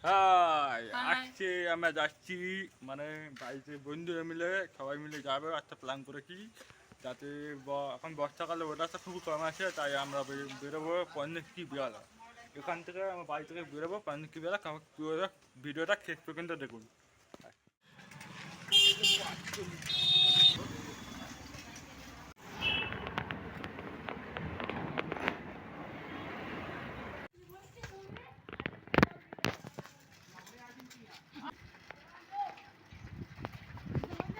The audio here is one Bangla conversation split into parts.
হাই, আজকে আমরা যাচ্ছি মানে বাড়িতে বন্ধুরা মিলে সবাই মিলে যাবে একটা প্ল্যান করেছি যাতে এখন বর্ষাকালে ওটা খুব কম আছে, তাই আমরা বেরোবো পঞ্চকি বিয়ালা। এখান থেকে আমার বাড়ি থেকে বেরোবো পঞ্চকি বিয়ালা। ভিডিওটা শেষ পর্যন্ত দেখুন।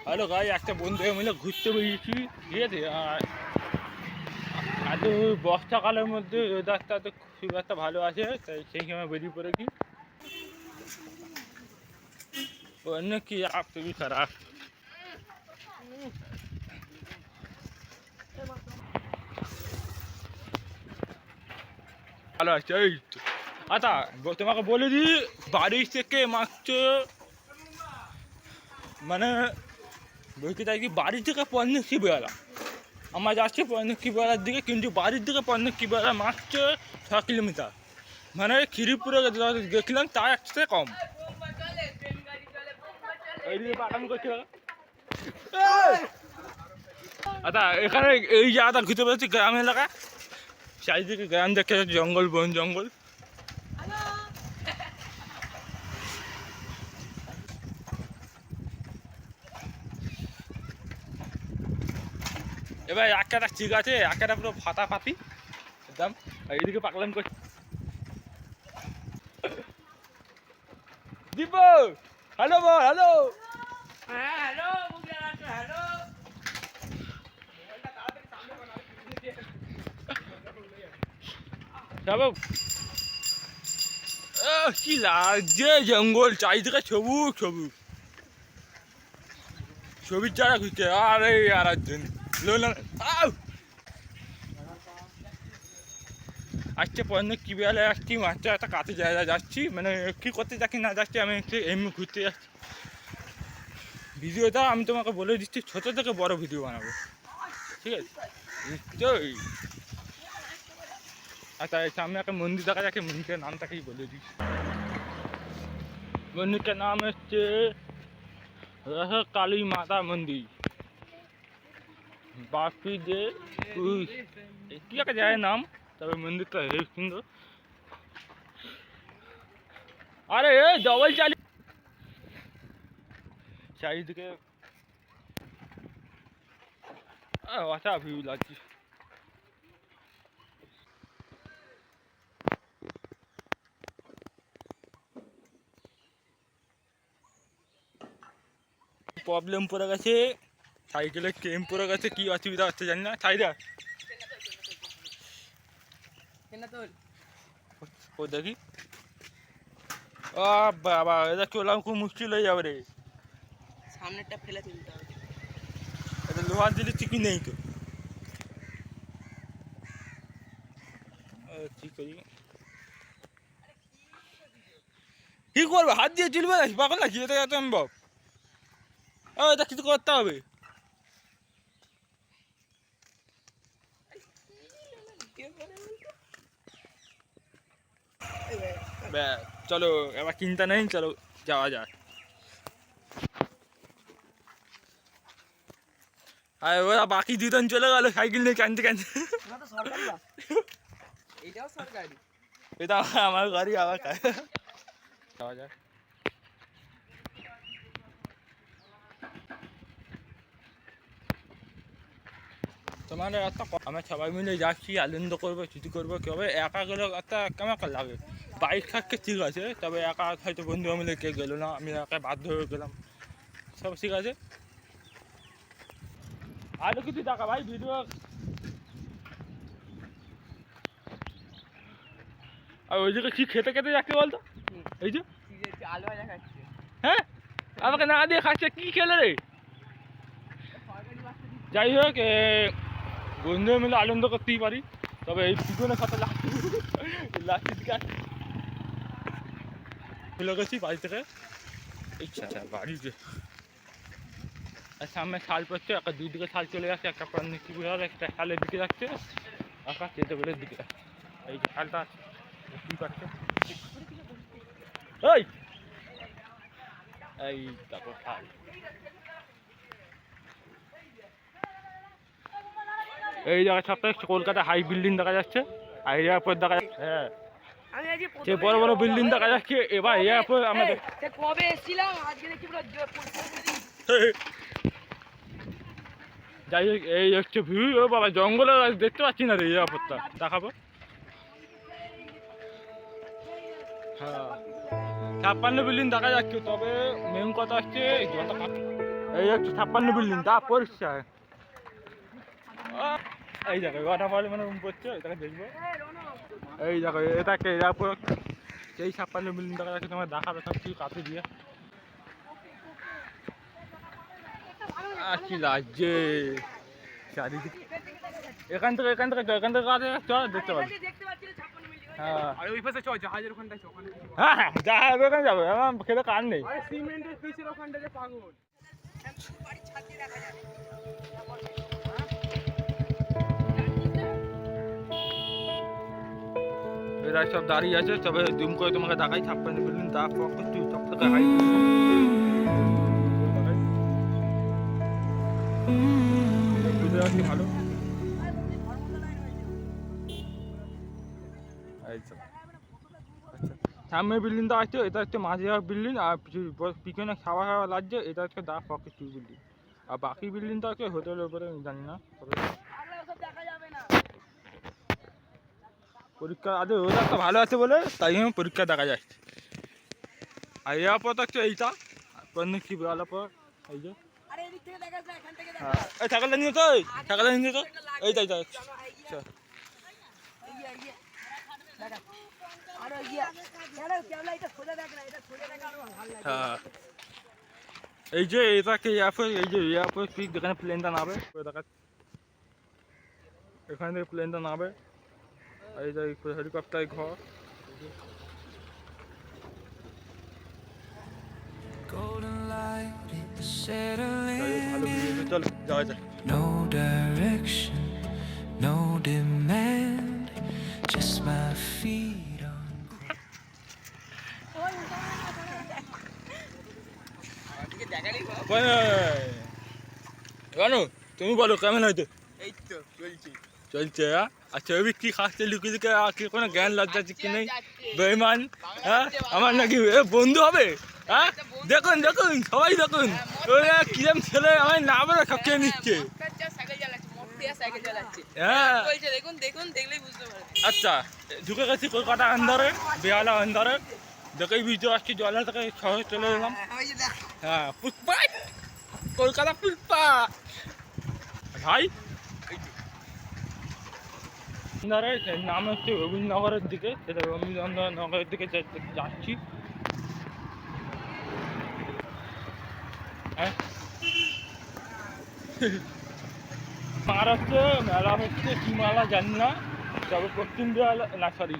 হ্যালো গাই, একটা বন্ধু মিলে ঘুরতে বেরিয়েছি, ঠিক আছে? আর বর্ষাকালের মধ্যে ওয়েদারটা তো খুব একটা ভালো আছে, তাই সেই সময় বেরিয়ে পড়েছি। অন্য কি খুবই খারাপ। ভালো আছে এই তো। আচ্ছা, তোমাকে বলে দিই, বাড়ি থেকে মাত্র মানে বলতে চাই কি, বাড়ি থেকে পঞ্চকি বেলা আমরা যাচ্ছি পঞ্চকি বেলার দিকে, কিন্তু বাড়ির দিকে পঞ্চকি বেলা মাত্র 6 কিলোমিটার। মানে খিরিপুরে গেছিলাম তার একটা কম। এইদিকে পাঠান করছে। আচ্ছা, এখানে এই জায়গাটা ঘুরতে পেরেছি গ্রাম এলাকা, চারিদিকে গ্রাম দেখতে যাচ্ছে, জঙ্গল, বন জঙ্গল। এবার একটা ঠিক আছে, একটা পুরো ফাটা ফাটি একদম। এইদিকে পাকলাম করছি। দীপ, হ্যালো বল, হ্যালো। হ্যাঁ হ্যালো হ্যালো। কি লাগছে জঙ্গল, চারিদিকে সবুজ সবুজ, ছবির চারা ঘুরছে। আরে আর একজন আজকে পর্যন্ত কি বেলা আসছি, মাত্র একটা কাছে জায়গায় যাচ্ছি, মানে কি করতে যাচ্ছি না যাচ্ছি, আমি একটু এমনি ঘুরতে যাচ্ছি। ভিডিওটা আমি তোমাকে বলে দিচ্ছি, ছোটো থেকে বড় ভিডিও বানাবো, ঠিক আছে? নিশ্চয়ই। আচ্ছা, সামনে একটা মন্দির দেখা যাচ্ছে, মন্দিরের নামটাকেই বলে দিই। মন্দিরটার নাম হচ্ছে কালী মাতা মন্দির। বাপি যে কি একটা জায়গার নাম, তবে মন্দিরটা হেবি সুন্দর। আরে ডবল চালি চারিদিকে অসা ভিউ লাগছে। প্রবলেম পড়ে গেছে, সাইকেলের চেন পড়ে গেছে, কি অসুবিধা হচ্ছে জানি না। সাইডা ও দেখি, ও বাবা, এটা চলাম খুব মুশকিল হয়ে যাবে রে। সামনেরটা ফেলে তুলতে হবে। এটা লোহার জিনিস কি নেই তো। কি করি, কি করবো? হাত দিয়ে চলবে না, পাগল নাকি? এটা এত সম্ভব? এটা কিছু করতে হবে। চলো, এবার চিন্তা নেই, চলো যাওয়া যায়। আর ওরা বাকি দুজন চলে গেল সাইকেল নিয়ে কানতে কানতে। এটাও সরকারি, এটা আমার গাড়ি, আবার যাওয়া যায়। তোমার একটা আমরা সবাই মিলে যাচ্ছি, আনন্দ করবো, ছুটি করবো। কী হবে, একা গেলে একটা কেমন একটা লাগে। বাইক থাকতে ঠিক আছে, তবে একা হয়তো বন্ধু মিলে কে গেলো না, আমি একা বাধ্য হয়ে গেলাম, সব ঠিক আছে। আরও কিছু টাকা ভাই ভিডিও। আর ওইদিকে কি খেতে খেতে যাচ্ছে বলতো? এই যে আলু ভাজা খাচ্ছে। হ্যাঁ, আমাকে না দিয়ে খাচ্ছে, কি খেলে রে? যাই হোক, বন্ধু মিলে আনন্দ করতেই পারি, তবে এই পিছনের সাথে লাস্টের দিকে চলে গেছি বাড়ি থেকে। ইচ্ছা বাড়িতে সামনে শাল পড়ছে, একটা দুই দিকে শাল চলে যাচ্ছে, একটা কি বোঝা, একটা শালের দিকে যাচ্ছে, একটা চেতে বেলের দিকে। এই যে শালটা কি পাচ্ছে, এই এই দেখো ভাই, এই জায়গায় সবটাই কলকাতা হাই বিল্ডিং দেখা যাচ্ছে, আর এয়ারপোর্ট দেখা যাচ্ছে। হ্যাঁ, আমি আজকে সে বড় বড় বিল্ডিং দেখা যাচ্ছে। এবার এয়ারপোর্ট আমাদের কবে এসেছিলাম আজকে দেখি পুরো যাই হোক, এই হচ্ছে ভিউ। ও বাবা, জঙ্গলে দেখতে পাচ্ছি না রে এয়ারপোর্টটা, দেখাবো। হ্যাঁ, 56 বিল্ডিং দেখা যাচ্ছে, তবে মেন কথা হচ্ছে এই হচ্ছে 56 বিল্ডিং, তা পরিষ্কার। এই দেখো ওয়াটার ফল মানে পড়ছে, এটাকে দেখবো। এই দেখো এটাকে এয়ারপোর্ট, এই 56 বিল্ডিং দেখা যাচ্ছে, তোমার দেখাবে সব কিছু কাছে দিয়ে। কি লাগছে চারিদিকে, এখান থেকে চল দেখতে পাবি। হ্যাঁ, আর ওই পাশে চল জাহাজের ওখানটায় চল, ওখানে হ্যাঁ যাবে, ওখানে যাবে, আমার খেলে কার নেই। আরে সিমেন্টের পিসের ওখানটাতে পাগল। এরা সব দাঁড়িয়ে আছে, তবে জুম করে তোমাকে দেখাই 56 বিল্ডিং, তারপর তুই সব থেকে হাই বুঝতে পারছি ভালো। আচ্ছা, সামনে বিল্ডিংটা আছে, এটা হচ্ছে মাঝিহাট বিল্ডিং, আর পিছনে খাওয়া খাওয়া লাগছে, এটা হচ্ছে দা ফকেট বিল্ডিং। আর বাকি বিল্ডিংটা হচ্ছে হোটেলের উপরে, জানি না পরীক্ষা আজ ওয়েদারটা ভালো আছে বলে তাই জন্য পরীক্ষা দেখা যাচ্ছে। আর এয়ারপোর্ট হচ্ছে এইটা, কি বেলা পর এই যে এই থাকালে নিয়ে তো, থাকালে নিয়ে তো, এই তাই তাই। হ্যাঁ, এই যে এটাকে এয়ারপোর্ট, এই যে এয়ারপোর্ট পিক, যেখানে প্লেনটা নামবে দেখা, এখানে থেকে প্লেনটা নামবে। এই যে হেলিকপ্টার ঘর, ভালো চল যাওয়া যায়। No direction, no demand, just my feet on. জানো তুমি বলো কেমন হয়তো? এই তো চলছে। চলছে। আচ্ছা ওই কি খাচ্ছে লুকিয়ে লুকিয়ে, আর কি কোনো জ্ঞান লজ্জা আছে কি নেই? বেঈমান, হ্যাঁ আমার নাকি বন্ধু হবে? হ্যাঁ দেখুন দেখুন সবাই দেখুন, ওরা কিরম ছেলে আমার না বলে সব খেয়ে নিচ্ছে। হ্যাঁ দেখুন দেখুন দেখলেই বুঝতে পারবেন। আচ্ছা ঢুকে গেছি কলকাতা আন্দারে, বেহালা আন্দারে, দেখেই বুঝতে পারছি জলের থেকে শহরে চলে এলাম। হ্যাঁ পুষ্পা, কলকাতা পুষ্পা ভাই। আন্দারে নাম হচ্ছে রবীন্দ্রনগরের দিকে, সেটা রবীন্দ্রনগরের দিকে যাচ্ছি। হ্যাঁ মহারাষ্ট্র মেলা হচ্ছে, কি মেলা জানি না, তবে পশ্চিম বেহালা না সরি,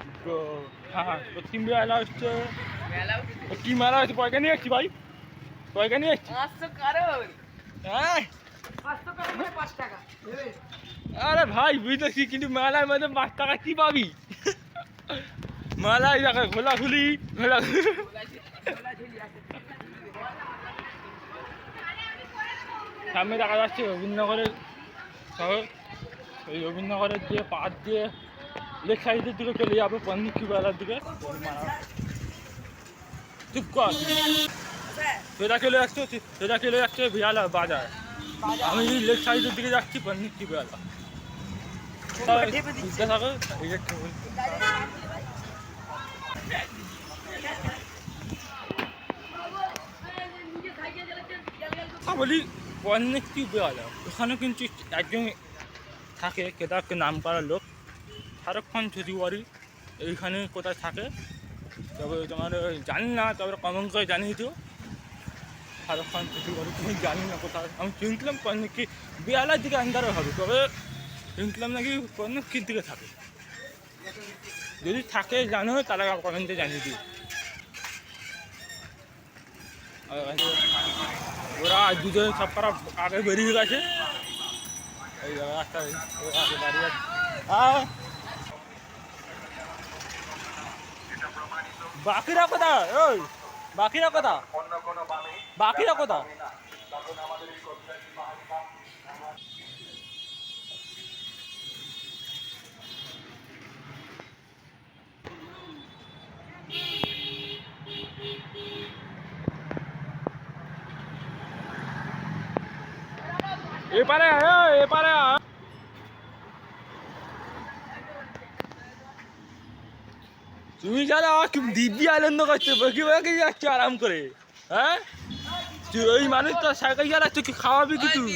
হ্যাঁ পশ্চিম বেহালা হচ্ছে কি মেলা হচ্ছে। পয়সা নিয়ে এসছি ভাই, পয়সা নিয়ে এসছি। হ্যাঁ আরে ভাই বুঝতেছি, কিন্তু মেলার মধ্যে 5 টাকা কি পাবি? মেলায় দেখে ঘোলাঘুলি সামনে দেখা যাচ্ছে রবীন্দ্রনগরের শহর। এই রবীন্দ্রনগরের দিয়ে পাশ দিয়ে লেক সাইডের দিকে চলে যাবে পন্নিকি বেলার দিকে। চুপ কর, সেটা চলে যাচ্ছে বিহালা বাজার। আমি লেক সাইডের দিকে যাচ্ছি পন্নিকি বেলা। থাকো বলি পন্নিকি বেলা, ওখানে কিন্তু একজন থাকে, কেদারকে নাম করা লোক, শাহরুখ খান শ্বশুরবাড়ি এইখানে কোথায় থাকে, তবে তোমার জানি না, তবে কমন করে জানিয়ে দিও। শাহরুখ খান শ্বশুরবাড়ি তুমি জানি না কোথায়, আমি শুনছিলাম পন্নিকি বেহালার দিকে আন্দারে হবে, তবে শুনছিলাম নাকি পন্নিকির দিকে থাকে। যদি থাকে জানো তাহলে কমেন্টে জানিয়ে দিও। ওরা দুজন সব করা আগে বেরিয়ে গেছে, এই রাস্তা দাঁড়িয়ে আছে। বাকিরা কোথা? ওই বাকিরা কোথা? বাকিরা কোথা? এপারে এপারে তুমি যারা খুব দিব্যি আনন্দ করছো বকি বকি যাচ্ছ আরাম করে, হ্যাঁ? তুই ওই মানুষটা সাইকেল চালাচ্ছ, কি খাওয়াবি কি তুই?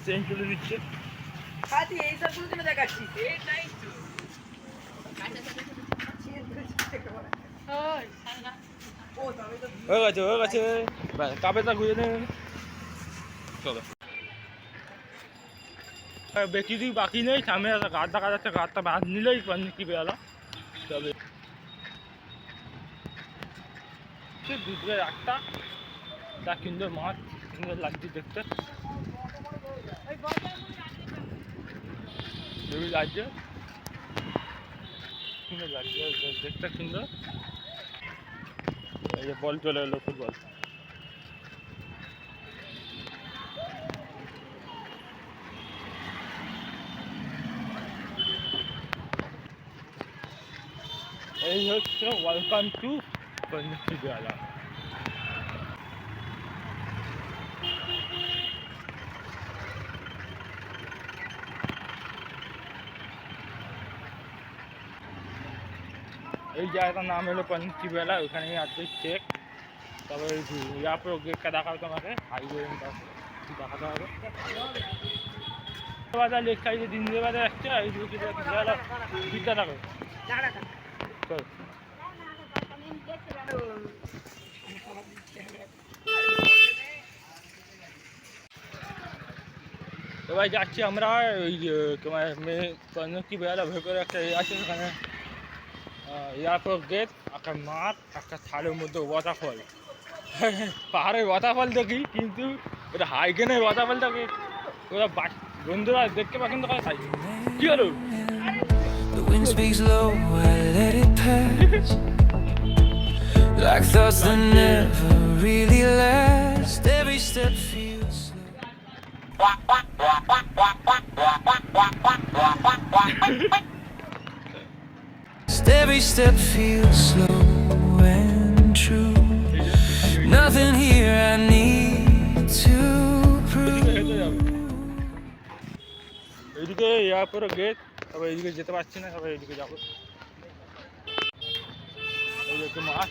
চেঞ্জ তুলে দিচ্ছে। হয়ে গেছে কাপেটা ঘুরে নেন, চলো। বেশি দিক বাকি নেই, সামনে একটা গাছ দেখা যাচ্ছে, গাছটা বাঁধ নিলেই কি বেলা তবে দুধে একটা যা সুন্দর মাছ, সুন্দর লাগছে দেখতে, লাগছে সুন্দর লাগছে দেখতে সুন্দর। এই যে বল চলে এলো, ফুটবল। এই হচ্ছে ওয়েলকাম টু কন্যাশ্রী বেলা। এই জায়গাটার নাম হলো কন্যাশ্রী বেলা। ওখানে আজকে চেক, তারপরে ইয়ারপর গেটটা দেখাবে তোমাকে, হাইওয়ে দেখাতে হবে। বাজার লেক সাইডে দিন দিয়ে বাজার আসছে, এই বিদ্যানগর। এবার যাচ্ছি আমরা ওই তোমার মেয়ে কন্যাশ্রী বেলা ভেতরে একটা আছে, সেখানে এয়ারপোর্ট গেট, একটা মাঠ, একটা ছাড়ের মধ্যে ওয়াটারফল। পাহাড়ের ওয়াটারফল দেখি, কিন্তু ওটা হাইকেনের ওয়াটারফলটাকে ওরা বন্ধুরা দেখতে পছন্দ করে, তাই কি হলো? The wind speaks low, I let it pass. Like thoughts that never really last. Every step feels slow. Every step feels slow and true. Nothing here I need to prove. এইদিকে এয়ারপোর্ট গেট, তবে এইদিকে যেতে পারছি না, তবে এইদিকে যাবো। এই একটু মাছ,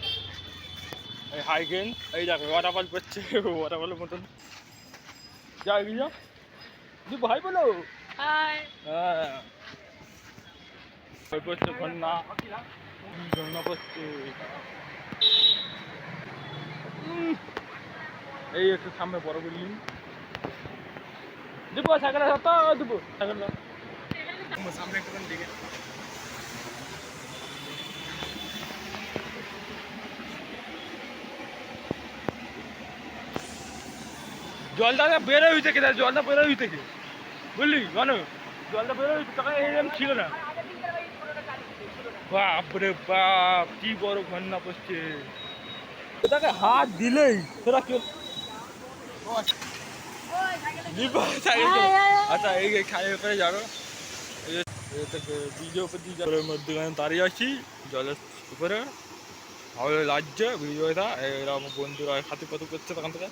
এই হাইকেন, এই দেখো ওয়াটারফল করছে, ওয়াটারফলের মতন। যাই গিয়া তুই ভাই বলো, হ্যাঁ পড়ছে ঘন্না, ঘন্না পড়ছে। এই একটু সামনে বড় বিল্ডিং। দেবো সাইকেল তো দেবো সাইকেল সামনে একটু দিকে। জলটা বেরোয় হইতে কে, জলটা বেরোয় হইতে কে বুঝলি জানো, জলটা বেরোয় তখন এরকম ছিল না। বাপরে বাপ, কি বড় ঘন্না পড়ছে, এটাকে হাত দিলেই তোরা কেউ। আচ্ছা এই খাই করে যাবো, ভিডিও জলের মধ্যখানে দাঁড়িয়ে আছি, জলের উপরে ভালো লাগছে ভিডিওটা। এরকম বন্ধুরা হাতে পাতু করছে তখন থেকে।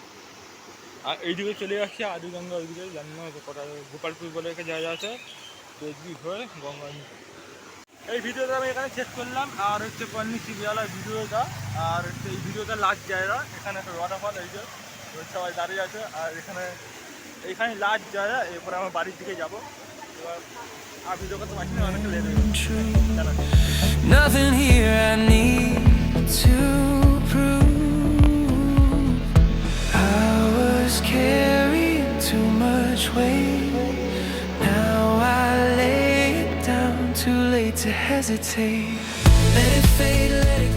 আর এইদিকে চলে যাচ্ছি আদিগঙ্গা, ওইদিকে জানি না কটা গোপালপুর বলে একটা জায়গা আছে, এদিক হয়ে গঙ্গা। এই ভিডিওটা আমি এখানে শেষ করলাম। আর হচ্ছে কন্যাশ্রী বেলার ভিডিওটা, আর হচ্ছে এই ভিডিওটা লাস্ট জায়গা। এখানে একটা ওয়াটারফল, এই যে সবাই দাঁড়িয়ে আছে, আর এইখানে লাস্ট জায়গা। এরপরে আমার বাড়ির দিকে যাবো। এবার আর ভিডিও করতে পারছি না, অনেকটা লেট হয়ে গেছে। Nothing here I need to prove. I was carrying too much weight. Now I lay it down, too late to hesitate. Let it fade, let it